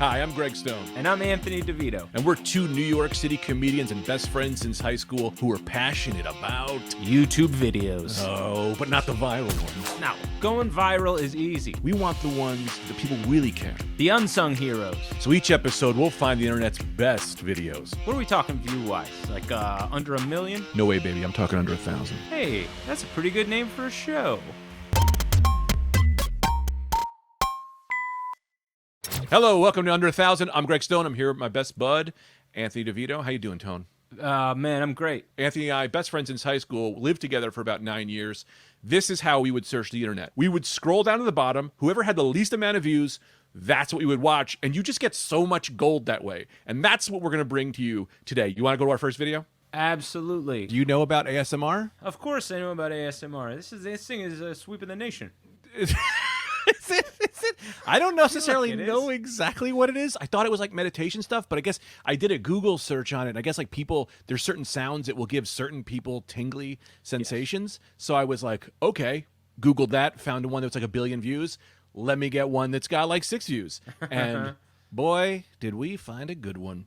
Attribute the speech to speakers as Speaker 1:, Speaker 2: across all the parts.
Speaker 1: Hi, I'm Greg Stone.
Speaker 2: And I'm Anthony DeVito.
Speaker 1: And we're two New York City comedians and best friends since high school who are passionate about
Speaker 2: YouTube videos.
Speaker 1: Oh, but not the viral ones.
Speaker 2: No, going viral is easy.
Speaker 1: We want the ones that people really care.
Speaker 2: The unsung heroes.
Speaker 1: So each episode, we'll find the internet's best videos.
Speaker 2: What are we talking view-wise? Like under 1 million?
Speaker 1: No way, baby. I'm talking under 1,000.
Speaker 2: Hey, that's a pretty good name for a show.
Speaker 1: Hello, welcome to Under 1,000. I'm Greg Stone. I'm here with my best bud, Anthony DeVito. How you doing, Tone?
Speaker 2: Man, I'm great.
Speaker 1: Anthony and I, best friends since high school, lived together for about 9 years. This is how we would search the internet. We would scroll down to the bottom. Whoever had the least amount of views, that's what we would watch. And you just get so much gold that way. And that's what we're going to bring to you today. You want to go to our first video?
Speaker 2: Absolutely.
Speaker 1: Do you know about ASMR?
Speaker 2: Of course I know about ASMR. This thing is sweeping the nation.
Speaker 1: Is it? I don't necessarily
Speaker 2: like
Speaker 1: know exactly what it is. I thought it was like meditation stuff, but I guess I did a Google search on it. And I guess like people, there's certain sounds that will give certain people tingly sensations. Yes. So I was like, okay, Googled that, found one that's like 1 billion views. Let me get one that's got like 6 views. And boy, did we find a good one.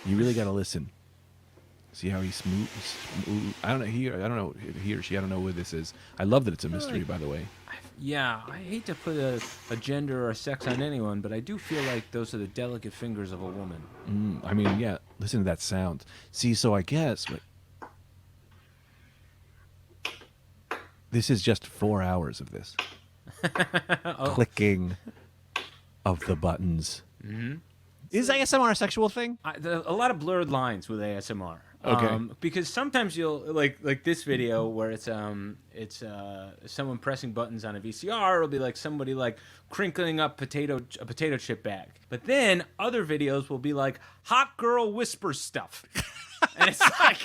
Speaker 1: You really got to listen. See how he smooth. I don't know. He or she. I don't know who this is. I love that it's a mystery, by the way.
Speaker 2: Yeah, I hate to put a gender or a sex on anyone, but I do feel like those are the delicate fingers of a woman.
Speaker 1: I mean, yeah. Listen to that sound. See, so I guess this is just 4 hours of this clicking of the buttons. Mm-hmm. Is ASMR a sexual thing?
Speaker 2: A lot of blurred lines with ASMR.
Speaker 1: Okay.
Speaker 2: Because sometimes you'll like this video where it's someone pressing buttons on a VCR. It'll be like somebody like crinkling up a potato chip bag. But then other videos will be like hot girl whisper stuff. And it's like,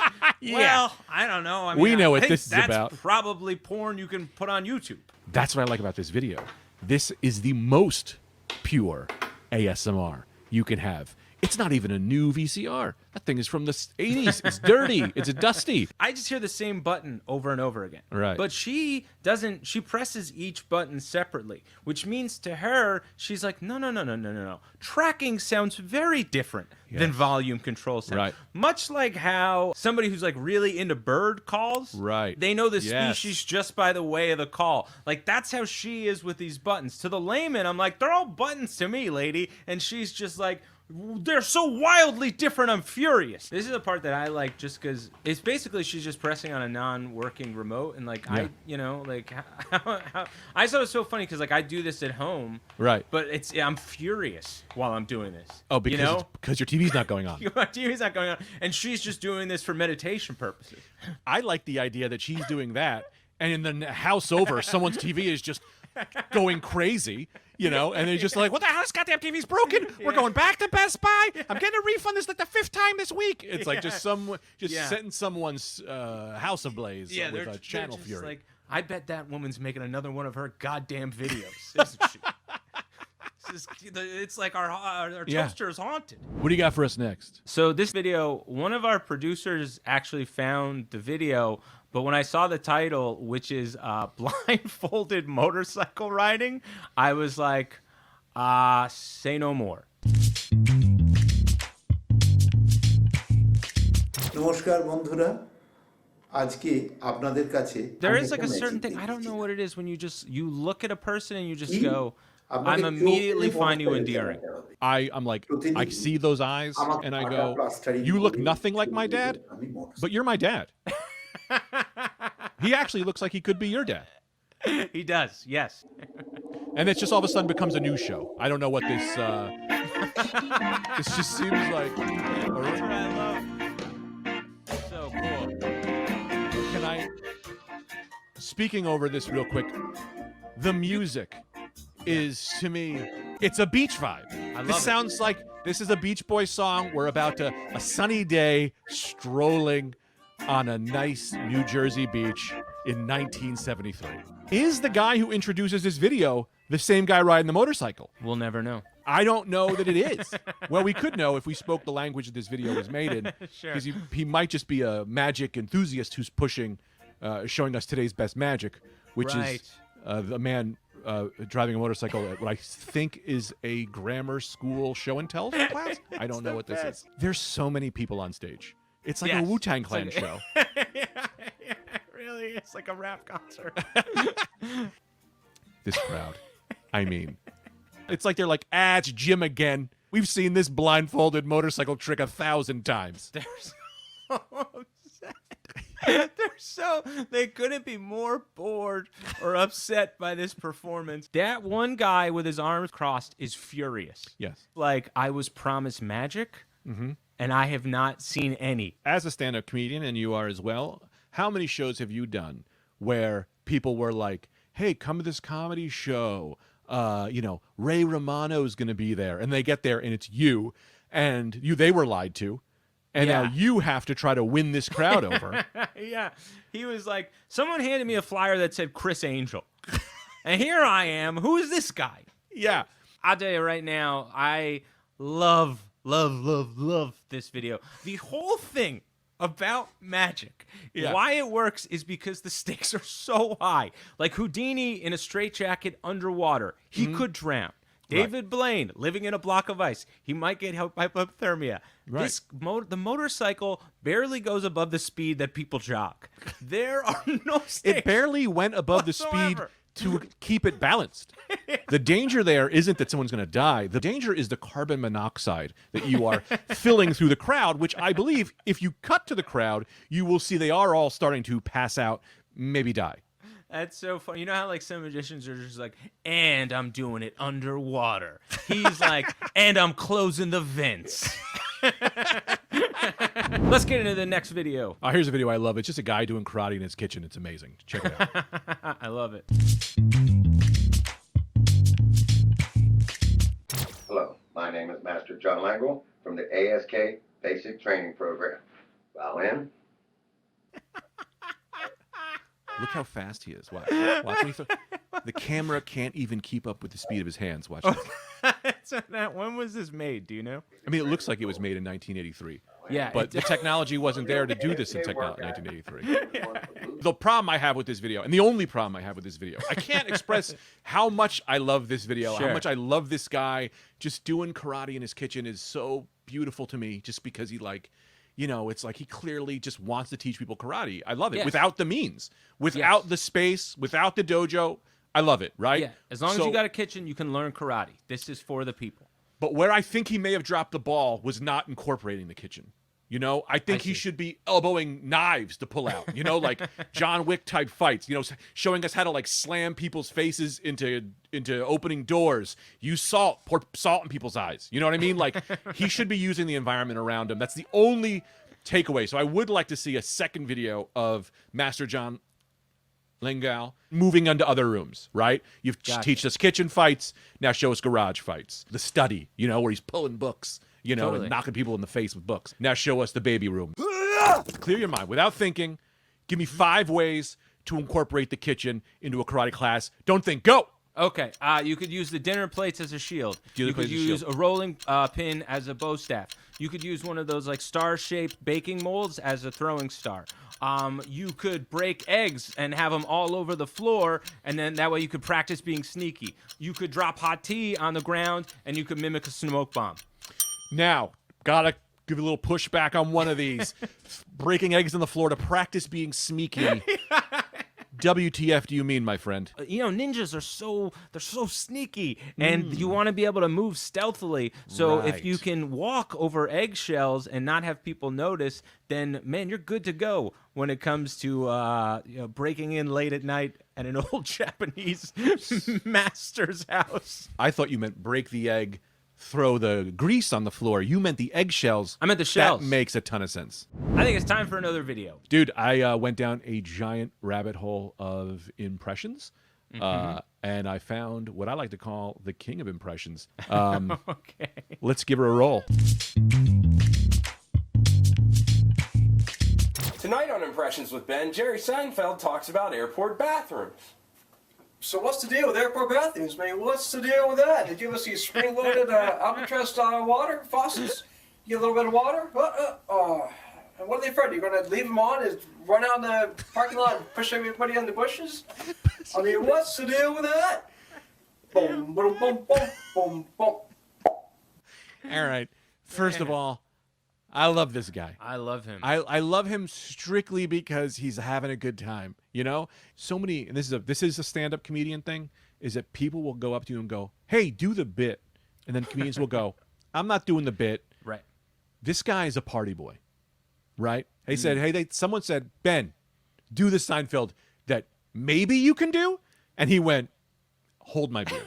Speaker 2: well, I don't know. I mean,
Speaker 1: we know what
Speaker 2: I think
Speaker 1: this is about.
Speaker 2: That's probably porn you can put on YouTube.
Speaker 1: That's what I like about this video. This is the most pure ASMR you can have. It's not even a new VCR. That thing is from the 80s. It's dirty. It's dusty.
Speaker 2: I just hear the same button over and over again.
Speaker 1: Right.
Speaker 2: But she doesn't. She presses each button separately, which means to her, she's like, no. Tracking sounds very different than volume control sound.
Speaker 1: Right.
Speaker 2: Much like how somebody who's like really into bird calls,
Speaker 1: right?
Speaker 2: They know the species just by the way of the call. Like that's how she is with these buttons. To the layman, I'm like, they're all buttons to me, lady, and she's just like, they're so wildly different, I'm furious. This is the part that I like just because it's basically she's just pressing on a non-working remote. And like, I thought it was so funny because like I do this at home.
Speaker 1: Right.
Speaker 2: But I'm furious while I'm doing this.
Speaker 1: Oh, because your TV's not going on.
Speaker 2: My TV's not going on. And she's just doing this for meditation purposes.
Speaker 1: I like the idea that she's doing that. And in the house over, someone's TV is just going crazy, and they're just like, what the hell? This goddamn TV's broken. We're going back to Best Buy. I'm getting a refund. This is like the 5th time this week. It's like just setting someone's house ablaze with a channel fury.
Speaker 2: Like, I bet that woman's making another one of her goddamn videos, isn't she? It's like our toaster is haunted.
Speaker 1: What do you got for us next?
Speaker 2: So this video, one of our producers actually found the video, but when I saw the title, which is blindfolded motorcycle riding, I was like, say no more.
Speaker 3: নমস্কার বন্ধুরা আজকে আপনাদের কাছে
Speaker 2: There is like a certain thing, I don't know what it is, when you look at a person and you just go, I'm immediately find you endearing.
Speaker 1: I'm like, I see those eyes and I go, you look nothing like my dad, but you're my dad. He actually looks like he could be your dad.
Speaker 2: He does, yes.
Speaker 1: And it just all of a sudden becomes a news show. I don't know what this, this just seems like.
Speaker 2: That's what I love. So cool.
Speaker 1: Speaking over this real quick, the music is, to me, it's a beach vibe. This sounds like this is a Beach Boys song. We're about a sunny day strolling on a nice New Jersey beach in 1973. Is the guy who introduces this video the same guy riding the motorcycle?
Speaker 2: We'll never know.
Speaker 1: I don't know that it is. Well, we could know if we spoke the language that this video was made in.
Speaker 2: Sure.
Speaker 1: Because he might just be a magic enthusiast who's pushing showing us today's best magic, which
Speaker 2: Right.
Speaker 1: is a man driving a motorcycle at what I think is a grammar school show and tell class. I don't know what this is. There's so many people on stage. It's like a
Speaker 2: Yes.
Speaker 1: Wu-Tang
Speaker 2: It's
Speaker 1: Clan
Speaker 2: like-
Speaker 1: show.
Speaker 2: yeah, it really is like a rap concert.
Speaker 1: This crowd. I mean, it's like they're like, it's Jim again. We've seen this blindfolded motorcycle trick 1,000 times.
Speaker 2: They're so upset. They couldn't be more bored or upset by this performance. That one guy with his arms crossed is furious.
Speaker 1: Yes.
Speaker 2: Like, I was promised magic, and I have not seen any.
Speaker 1: As a stand-up comedian, and you are as well, how many shows have you done where people were like, hey, come to this comedy show, Ray Romano's going to be there, and they get there and it's you, and they were lied to, and
Speaker 2: Yeah.
Speaker 1: now you have to try to win this crowd over.
Speaker 2: Yeah. He was like, someone handed me a flyer that said Chris Angel. And here I am. Who is this guy?
Speaker 1: Yeah.
Speaker 2: I'll tell you right now, I love this video. The whole thing about magic,
Speaker 1: Yeah.
Speaker 2: why it works is because the stakes are so high. Like Houdini in a straitjacket underwater, he could drown. David Blaine living in a block of ice, he might get hypothermia.
Speaker 1: Right.
Speaker 2: The motorcycle barely goes above the speed that people jog. There are no stakes.
Speaker 1: It barely went above the speed
Speaker 2: whatsoever.
Speaker 1: to keep it balanced. The danger there isn't that someone's going to die. The danger is the carbon monoxide that you are filling through the crowd, which I believe if you cut to the crowd, you will see they are all starting to pass out, maybe die.
Speaker 2: That's so funny. You know how like some magicians are just like, and I'm doing it underwater. He's like, and I'm closing the vents. Let's get into the next video.
Speaker 1: Here's a video I love. It's just a guy doing karate in his kitchen. It's amazing. Check it out.
Speaker 2: I love it.
Speaker 4: Hello, my name is Master John Langle from the ASK Basic Training Program. Bow in.
Speaker 1: Look how fast he is. Watch when he the camera can't even keep up with the speed of his hands. Watch this.
Speaker 2: When was this made? Do you know?
Speaker 1: I mean, it looks like it was made in 1983.
Speaker 2: Yeah,
Speaker 1: But the technology wasn't there to do this in 1983. The problem I have with this video, and the only problem I have with this video, I can't express how much I love this video,
Speaker 2: Sure.
Speaker 1: how much I love this guy. Just doing karate in his kitchen is so beautiful to me just because he it's like he clearly just wants to teach people karate. I love it.
Speaker 2: Yes.
Speaker 1: Without the means, without the space, without the dojo. I love it, right?
Speaker 2: Yeah. As long as you got a kitchen, you can learn karate. This is for the people.
Speaker 1: But where I think he may have dropped the ball was not incorporating the kitchen. I think he
Speaker 2: see.
Speaker 1: should be elbowing knives to pull out, like John Wick type fights, showing us how to like slam people's faces into opening doors, use salt, pour salt in people's eyes. You know what I mean? Like he should be using the environment around him. That's the only takeaway. So I would like to see a second video of Master John Langal moving into other rooms, right? You've teach us kitchen fights, now show us garage fights. The study, where he's pulling books,
Speaker 2: Totally.
Speaker 1: and knocking people in the face with books. Now show us the baby room. Clear your mind without thinking. Give me 5 ways to incorporate the kitchen into a karate class. Don't think, go.
Speaker 2: Okay, you could use the dinner plates as a shield.
Speaker 1: Dinner
Speaker 2: You could
Speaker 1: plates as a
Speaker 2: use
Speaker 1: shield.
Speaker 2: a rolling pin as a bow staff. You could use one of those like star-shaped baking molds as a throwing star. You could break eggs and have them all over the floor, and then that way you could practice being sneaky. You could drop hot tea on the ground, and you could mimic a smoke bomb.
Speaker 1: Now, gotta give a little pushback on one of these. Breaking eggs on the floor to practice being sneaky. WTF do you mean, my friend?
Speaker 2: Ninjas are they're so sneaky, and you want to be able to move stealthily. So if you
Speaker 1: Right.
Speaker 2: can walk over eggshells and not have people notice, then man, you're good to go when it comes to breaking in late at night at an old Japanese master's house.
Speaker 1: I thought you meant break the egg, throw the grease on the floor. You meant the eggshells.
Speaker 2: I meant the shells.
Speaker 1: That makes a ton of sense.
Speaker 2: I think it's time for another video.
Speaker 1: Dude, I went down a giant rabbit hole of impressions, and I found what I like to call the king of impressions.
Speaker 2: Okay.
Speaker 1: Let's give her a roll.
Speaker 5: Tonight on Impressions with Ben, Jerry Seinfeld talks about airport bathrooms.
Speaker 6: So what's the deal with airport bathrooms, man? What's the deal with that? They give us these spring-loaded Alcatraz-style water faucets. You get a little bit of water. And what are they afraid? You're going to leave them on and run out in the parking lot and push everybody in the bushes? I mean, what's the deal with that? Boom, boom, boom, boom, boom, boom.
Speaker 1: All right. First of all, I love this guy.
Speaker 2: I love him.
Speaker 1: I love him strictly because he's having a good time. You know, so many, and this is a stand-up comedian thing, is that people will go up to you and go, "Hey, do the bit," and then comedians will go, "I'm not doing the bit."
Speaker 2: Right.
Speaker 1: This guy is a party boy, right? They said, "Hey, someone said, Ben, do the Seinfeld that maybe you can do," and he went, "Hold my beer."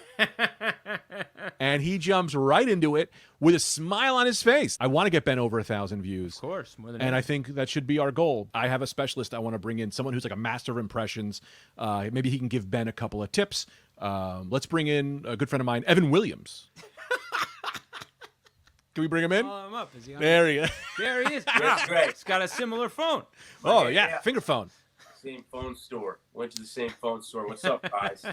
Speaker 1: And he jumps right into it with a smile on his face. I want to get Ben over 1,000 views.
Speaker 2: Of course, more than
Speaker 1: And
Speaker 2: ever.
Speaker 1: I think that should be our goal. I have a specialist I want to bring in, someone who's like a master of impressions. Maybe he can give Ben a couple of tips. Let's bring in a good friend of mine, Evan Williams. Can we bring him in?
Speaker 2: Call him up. Is he on
Speaker 1: There he is.
Speaker 2: There he is.
Speaker 5: That's great.
Speaker 2: He's got a similar phone.
Speaker 1: Oh,
Speaker 5: Yeah.
Speaker 1: yeah, finger phone.
Speaker 5: Same phone store. Went to the same phone store. What's up, guys?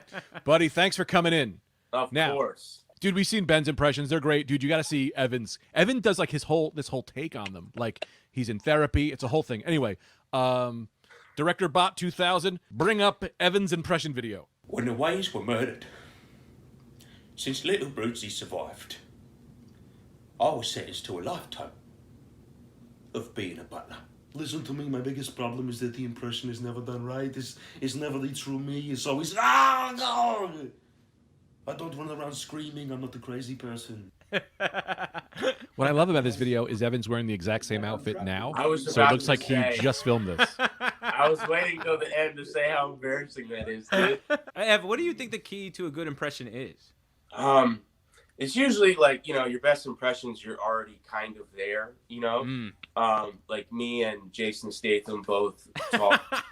Speaker 1: Buddy, thanks for coming in.
Speaker 5: Of
Speaker 1: Now-
Speaker 5: course.
Speaker 1: Dude, we've seen Ben's impressions. They're great. Dude, you got to see Evan's. Evan does like this whole take on them. Like he's in therapy. It's a whole thing. Anyway, Director Bot 2000, bring up Evan's impression video.
Speaker 7: When the Ways were murdered, since little Brucey survived, I was sentenced to a lifetime of being a butler.
Speaker 8: Listen to me, my biggest problem is that the impression is never done right. It's never the true me. It's always, no! I don't run around screaming. I'm not a crazy person.
Speaker 1: What I love about this video is Evan's wearing the exact same outfit now.
Speaker 5: I was
Speaker 1: So it
Speaker 5: about
Speaker 1: looks
Speaker 5: to
Speaker 1: like
Speaker 5: say.
Speaker 1: he just filmed this.
Speaker 5: I was waiting till the end to say how embarrassing that is, dude.
Speaker 2: Ev, what do you think the key to a good impression is?
Speaker 5: It's usually like, your best impressions, you're already kind of there, like me and Jason Statham both talk.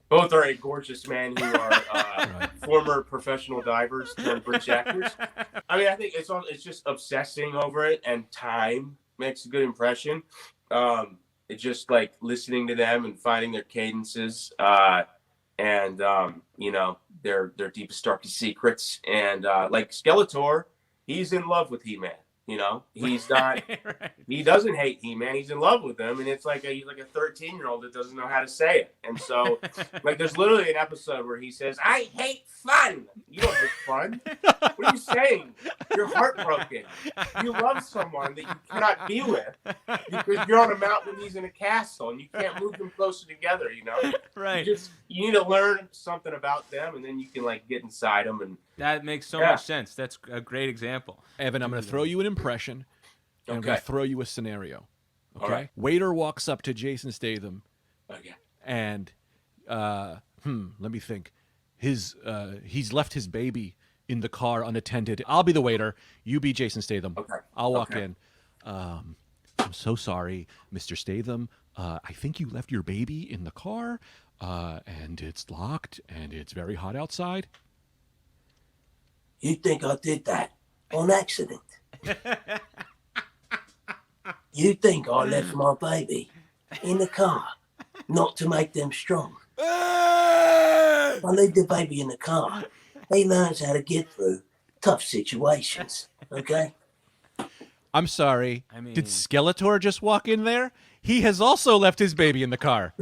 Speaker 5: Both are a gorgeous man who are former professional divers turned British actors. I mean, I think it's just obsessing over it, and time makes a good impression. It's just like listening to them and finding their cadences, and their deepest, darkest secrets. And like Skeletor, he's in love with He-Man. He's not.
Speaker 2: Right.
Speaker 5: He doesn't hate He-Man. He's in love with him, and it's like he's like a 13-year-old that doesn't know how to say it. And so, like, there's literally an episode where he says, "I hate fun." You don't hate fun. What are you saying? You're heartbroken. You love someone that you cannot be with because you're on a mountain and he's in a castle, and you can't move them closer together.
Speaker 2: Right.
Speaker 5: You need to learn something about them, and then you can like get inside them. And
Speaker 2: That makes so much sense. That's a great example.
Speaker 1: Evan, I'm going to throw you an impression, and I'm going to
Speaker 5: Okay.
Speaker 1: throw you a scenario. Okay?
Speaker 5: All right.
Speaker 1: Waiter walks up to Jason Statham,
Speaker 5: okay.
Speaker 1: and let me think. He's left his baby in the car unattended. I'll be the waiter. You be Jason Statham.
Speaker 5: Okay.
Speaker 1: I'll walk
Speaker 5: Okay.
Speaker 1: in. I'm so sorry, Mr. Statham. I think you left your baby in the car, and it's locked, and it's very hot outside.
Speaker 9: You think I did that on accident? You think I left my baby in the car not to make them strong? I leave the baby in the car. He learns how to get through tough situations, okay?
Speaker 1: I'm sorry.
Speaker 2: I mean-
Speaker 1: Did Skeletor just walk in there? He has also left his baby in the car.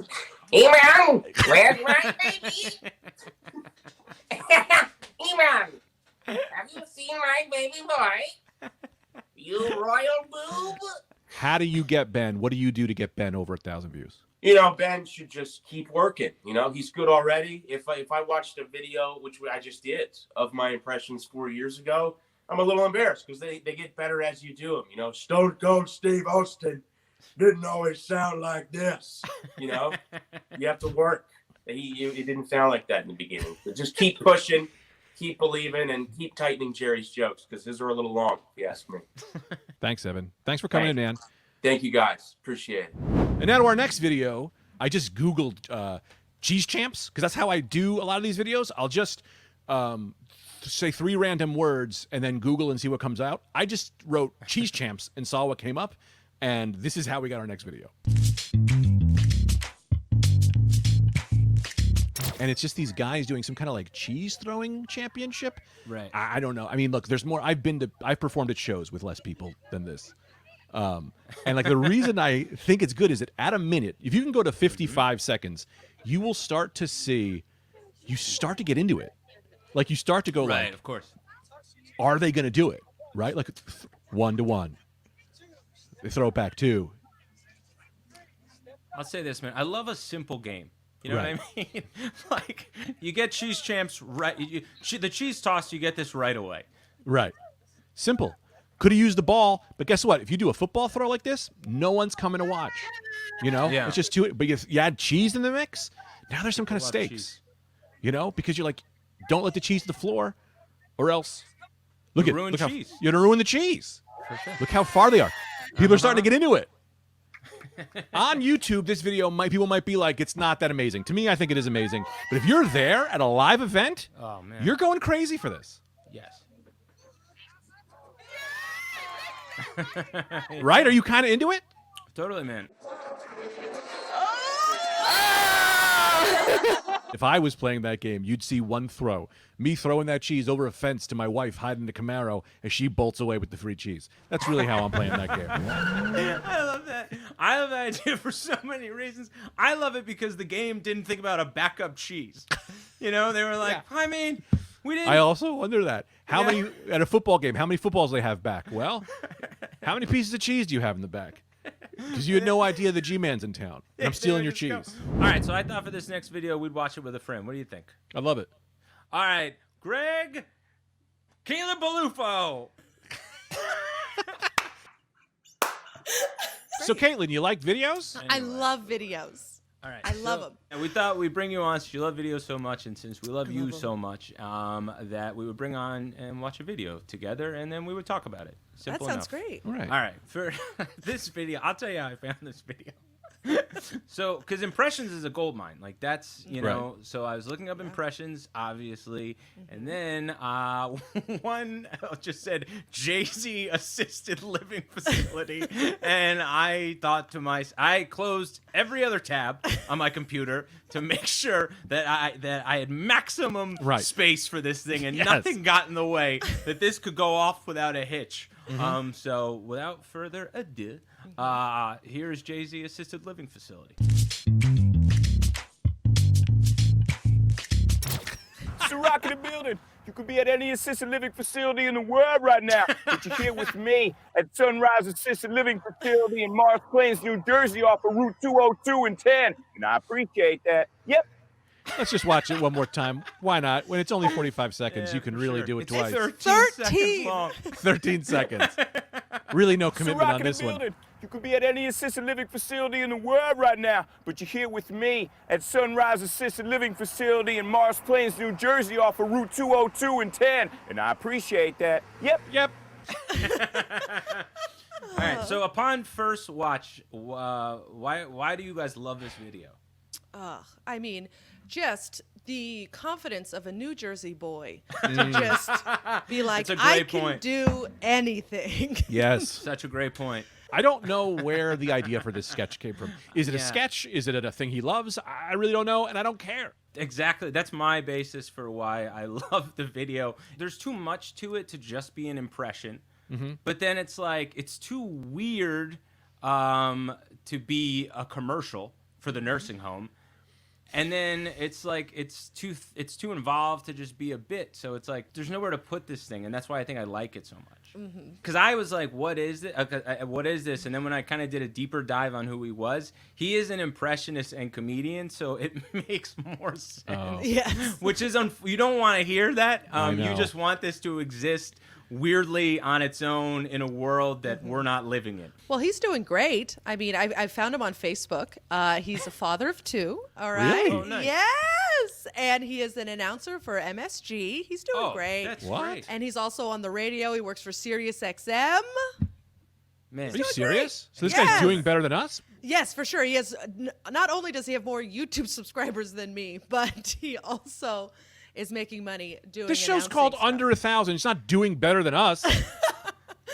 Speaker 10: He-Man, where's my baby? He-Man, have you seen my baby boy? You royal boob?
Speaker 1: How do you get Ben? What do you do to get Ben over 1,000 views?
Speaker 5: Ben should just keep working. He's good already. If I watched a video, which I just did, of my impressions 4 years ago, I'm a little embarrassed because they get better as you do them. Stone Cold Steve Austin didn't always sound like this. You have to work. It didn't sound like that in the beginning. But just keep pushing, keep believing, and keep tightening Jerry's jokes because his are a little long, if you ask me.
Speaker 1: Thanks, Evan. Thanks for coming in, man.
Speaker 5: Thank you, guys. Appreciate it.
Speaker 1: And now to our next video. I just Googled cheese champs because that's how I do a lot of these videos. I'll just say 3 random words and then Google and see what comes out. I just wrote cheese champs and saw what came up. And this is how we got our next video. And it's just these guys doing some kind of like cheese throwing championship.
Speaker 2: Right.
Speaker 1: I don't know. I mean, look, there's more. I've performed at shows with less people than this. And like the reason I think it's good is that at a minute, if you can go to 55 seconds, you will start to see, you start to get into it. Like you start to go
Speaker 2: Right, of course.
Speaker 1: are they going to do it? Right? Like 1-to-1. They throw it back 2.
Speaker 2: I'll say this, man. I love a simple game. You know
Speaker 1: Right.
Speaker 2: what I mean? Like, you get cheese champs right. The cheese toss, you get this right away.
Speaker 1: Right. Simple. Could have used the ball, but guess what? If you do a football throw like this, no one's coming to watch. You know?
Speaker 2: Yeah.
Speaker 1: It's just too. But you add cheese in the mix, now there's some kind of
Speaker 2: love
Speaker 1: stakes.
Speaker 2: cheese.
Speaker 1: You know? Because you're like, don't let the cheese to the floor, or else. Look
Speaker 2: You
Speaker 1: at
Speaker 2: ruin
Speaker 1: look how
Speaker 2: cheese.
Speaker 1: you're gonna ruin the cheese.
Speaker 2: For sure.
Speaker 1: Look how far they are. People are starting to get into it. On YouTube, this video people might be like, it's not that amazing. To me, I think it is amazing. But if you're there at a live event,
Speaker 2: Oh, man.
Speaker 1: you're going crazy for this.
Speaker 2: Yes.
Speaker 1: Right? Are you kind of into it?
Speaker 2: Totally, man.
Speaker 1: If I was playing that game, you'd see one throw. Me throwing that cheese over a fence to my wife hiding the Camaro as she bolts away with the free cheese. That's really how I'm playing that game.
Speaker 2: I love that. I love that idea for so many reasons. I love it because the game didn't think about a backup cheese. You know, they were like, I mean, we didn't.
Speaker 1: I also wonder that. How
Speaker 2: Yeah.
Speaker 1: many, at a football game, how many footballs do they have back? Well, how many pieces of cheese do you have in the back? Because you had no idea the G-Man's in town. And I'm stealing your
Speaker 2: Just go.
Speaker 1: cheese.
Speaker 2: All right, so I thought for this next video, we'd watch it with a friend. What do you think?
Speaker 1: I love it.
Speaker 2: All right, Greg, Caleb Balufo.
Speaker 1: So, Caitlin, you like videos?
Speaker 11: I love videos.
Speaker 2: All right,
Speaker 11: I love them.
Speaker 2: And we thought we'd bring you on since you love videos so much, and since we love you so much, that we would bring on and watch a video together, and then we would talk about it. Simple
Speaker 11: That sounds
Speaker 2: enough.
Speaker 11: great.
Speaker 1: All right.
Speaker 2: All right, for this video, I'll tell you how I found this video. So, because impressions is a gold mine, like that's know. So I was looking up impressions, obviously, and then one just said Jay-Z assisted living facility, and I thought to myself, I closed every other tab on my computer to make sure that I had maximum space for this thing, and nothing got in the way, that this could go off without a hitch. So without further ado, here is Jay-Z assisted living facility.
Speaker 12: It's a rock in the building. You could be at any assisted living facility in the world right now, but you're here with me at Sunrise Assisted Living Facility in Morris Plains, New Jersey, off of Route 202 and 10, and I appreciate that. Yep.
Speaker 1: Let's just watch it one more time. Why not? When it's only 45 seconds, you can really do it twice.
Speaker 2: 13 seconds long.
Speaker 1: 13 seconds. Really no commitment on this one.
Speaker 12: You could be at any assisted living facility in the world right now, but you're here with me at Sunrise Assisted Living Facility in Morris Plains, New Jersey, off of Route 202 and 10, and I appreciate that. Yep.
Speaker 2: All right. So upon first watch, why do you guys love this video?
Speaker 11: I mean, just the confidence of a New Jersey boy to just be like,
Speaker 2: That's a great
Speaker 11: I can
Speaker 2: point.
Speaker 11: do anything.
Speaker 1: Yes.
Speaker 2: Such a great point.
Speaker 1: I don't know where the idea for this sketch came from. Is it a sketch? Is it a thing he loves? I really don't know, and I don't care.
Speaker 2: Exactly. That's my basis for why I love the video. There's too much to it to just be an impression. But then it's like, it's too weird to be a commercial for the nursing home. And then it's like, it's too involved to just be a bit. So it's like, there's nowhere to put this thing. And that's why I think I like it so much. Because I was like, what is it? What is this? And then when I kind of did a deeper dive on who he is an impressionist and comedian. So it makes more sense.
Speaker 11: Yes.
Speaker 2: Which is, you don't want to hear that.
Speaker 1: I know.
Speaker 2: You just want this to exist weirdly on its own in a world that we're not living in.
Speaker 11: Well, he's doing great. I mean, I found him on Facebook. He's a father of 2. All right.
Speaker 1: Really?
Speaker 2: Oh, nice.
Speaker 11: Yes. And he is an announcer for MSG. He's doing great.
Speaker 2: That's
Speaker 1: What?
Speaker 2: great.
Speaker 11: And he's also on the radio. He works for Sirius XM.
Speaker 2: Man.
Speaker 1: Are you serious? So this
Speaker 11: Yes.
Speaker 1: guy's doing better than us?
Speaker 11: Yes, for sure. He has. Not only does he have more YouTube subscribers than me, but he also is making money doing.
Speaker 1: This show's
Speaker 11: announcing
Speaker 1: called
Speaker 11: stuff.
Speaker 1: Under 1,000. It's not doing better than us.
Speaker 2: All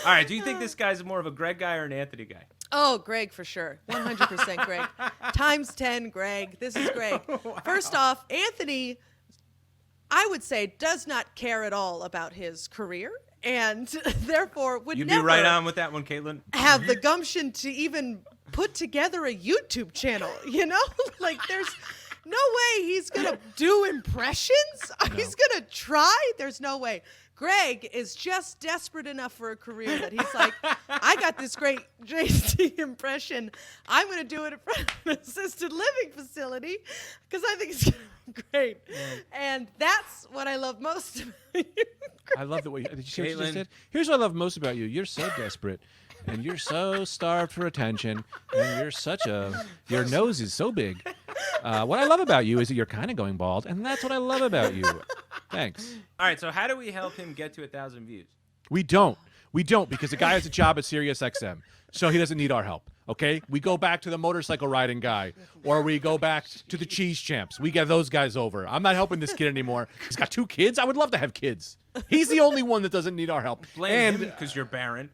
Speaker 2: right, do you think this guy's more of a Greg guy or an Anthony guy?
Speaker 11: Oh, Greg, for sure. 100% Greg. Times 10, Greg. This is Greg. First off, Anthony, I would say, does not care at all about his career. and therefore would
Speaker 2: You'd
Speaker 11: never
Speaker 2: be right on with that one, Caitlin.
Speaker 11: have the gumption to even put together a YouTube channel, you know? Like, there's no way he's going to do impressions. He's going to try. There's no way. Greg is just desperate enough for a career that he's like, I got this great JC impression. I'm going to do it in front of an assisted living facility because I think it's great. And that's what I love most about you.
Speaker 1: I love the way. Did you see what you
Speaker 2: Caitlin.
Speaker 1: just said? Here's what I love most about you. You're so desperate, and you're so starved for attention, and your nose is so big. What I love about you is that you're kind of going bald, and that's what I love about you. Thanks.
Speaker 2: All right, so how do we help him get to 1,000 views?
Speaker 1: We don't because the guy has a job at SiriusXM, so he doesn't need our help. Okay, we go back to the motorcycle riding guy, or we go back to the cheese champs. We get those guys over. I'm not helping this kid anymore. He's got 2 kids. I would love to have kids. He's the only one that doesn't need our help.
Speaker 2: Blame him because you're barren.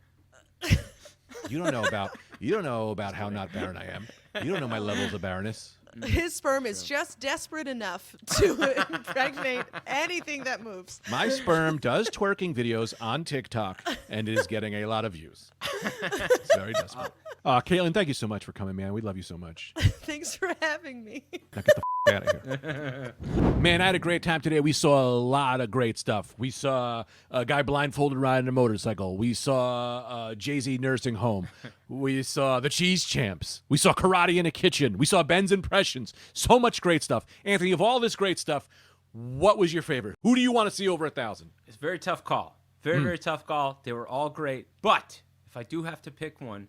Speaker 1: You don't know about how not barren I am. You don't know my levels of barrenness.
Speaker 11: His sperm is just desperate enough to impregnate anything that moves.
Speaker 1: My sperm does twerking videos on TikTok and is getting a lot of views. It's very desperate. Caitlin, thank you so much for coming, man. We love you so much.
Speaker 11: Thanks for having me.
Speaker 1: Now get the out of here. Man, I had a great time today. We saw a lot of great stuff. We saw a guy blindfolded riding a motorcycle. We saw Jay-Z nursing home. We saw the cheese champs. We saw karate in a kitchen. We saw Ben's impressions. So much great stuff. Anthony, of all this great stuff, what was your favorite? Who do you want to see over 1,000?
Speaker 2: It's a very tough call. Very tough call. They were all great. But if I do have to pick one,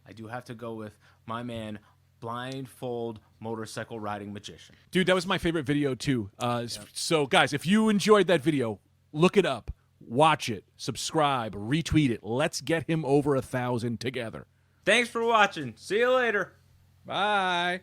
Speaker 2: I do have to go with my man, blindfold motorcycle riding magician.
Speaker 1: Dude, that was my favorite video too. So guys, if you enjoyed that video, look it up, watch it, subscribe, retweet it. Let's get him over 1,000 together.
Speaker 2: Thanks for watching. See you later.
Speaker 1: Bye.